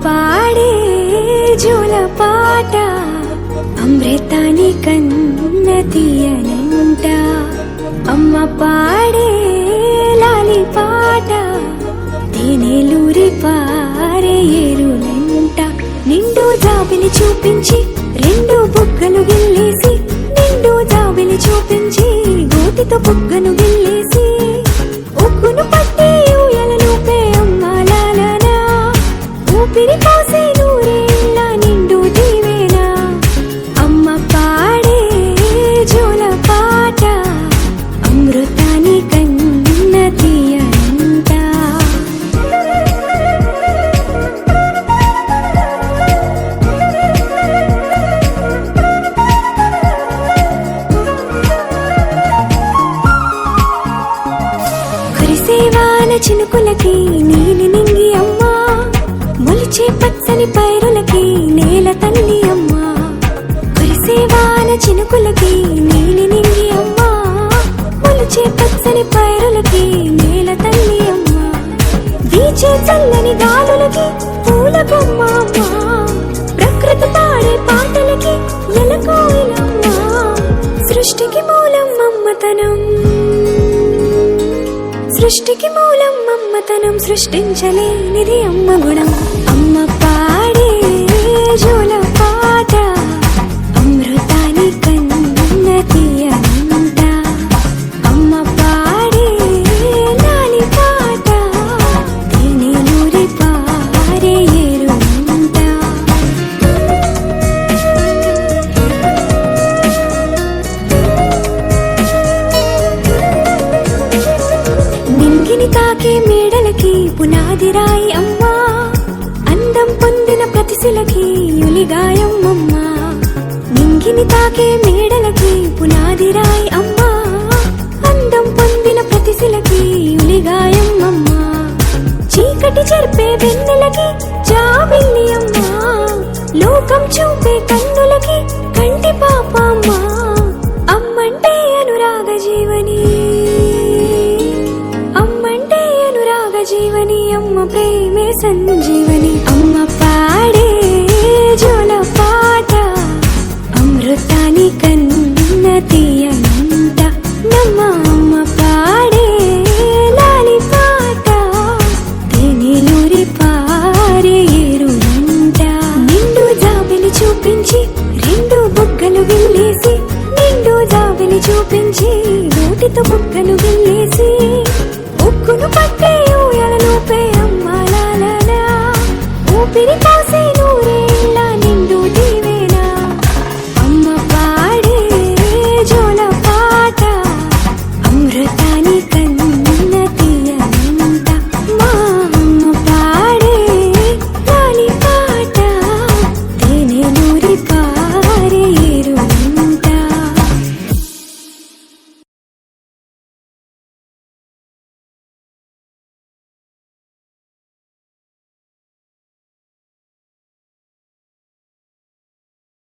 పాడే జోల పాట అమృతాని కన్న తీయనంట. అమ్మ పాడే లాలి పాట తేనెలూరి పారే ఏరులంట. నిండు జాబిలి చూపించి రెండు బుగ్గలు గిల్లేసి, నిండు జాబిలి చూపించి గోటితో బుగ్గను గిల్లేసి, ఉగ్గును పట్టి ఊయలను పే అమ్మాలాలనా, ఊపిరి పోసే నూరేళ్ళ నిండు దీవేనా. అమ్మ పాడే జోల పాట అమృతాని కన్న తీయనంట. కురిసేవాన చినుకులకి నీలి నింగి అమ్మా, మొలిచే పచ్చని పైరులకి నేల తల్లి అమ్మా. కురిసేవాన చినుకులకి నీలి నింగి అమ్మా, మొలిచే పచ్చని పైరులకి నేల తల్లి అమ్మా. వీచే చల్లని గాలులకి పూల బొమ్మ అమ్మా, ప్రకృతి పాడే పాటలకి ఎలకోయిలమ్మా. సృష్టికి మూలం మమ్మతనం, సృష్టికి మూలం మమ్మతనం, సృష్టించలేనిది అమ్మ గుణం. అమ్మ పాడే జోల పాట అమృతాని కన్న తీయనంట. అమ్మ పాడే లాలి పాట తేనెలూరి పారే ఏరులంట. నింగిని తాకే మేడలకి పునాది రాయి అమ్మా, అందం పొందిన ప్రతిశిలకి యులిగాయం అమ్మా. నింగిని తాకే మేడలకి పునాది రాయి అమ్మా, అందం పొందిన ప్రతిశిలకి యులిగాయం అమ్మా. చీకటి చెరిపే వెన్నెలకి జాబిల్లి అమ్మా, లోకం చూపే కన్నులకి కంటి పాప అమ్మా. అమ్మంటే అనురాగ జీవని, అమ్మంటే అనురాగ జీవని, అమ్మ ప్రేమే సంజీవని. అమ్మ పాడే జోల పాట అమృతాని కన్న తీయనంట. నమ్మ అమ్మ పాడే లాలి పాట తేనెలూరి పారే ఏరులంట. నిండు జాబిలి చూపించి రెండు బుగ్గలు గిల్లేసి, నిండు జాబిలి చూపించి నోటితో బుగ్గలు గిల్లేసి,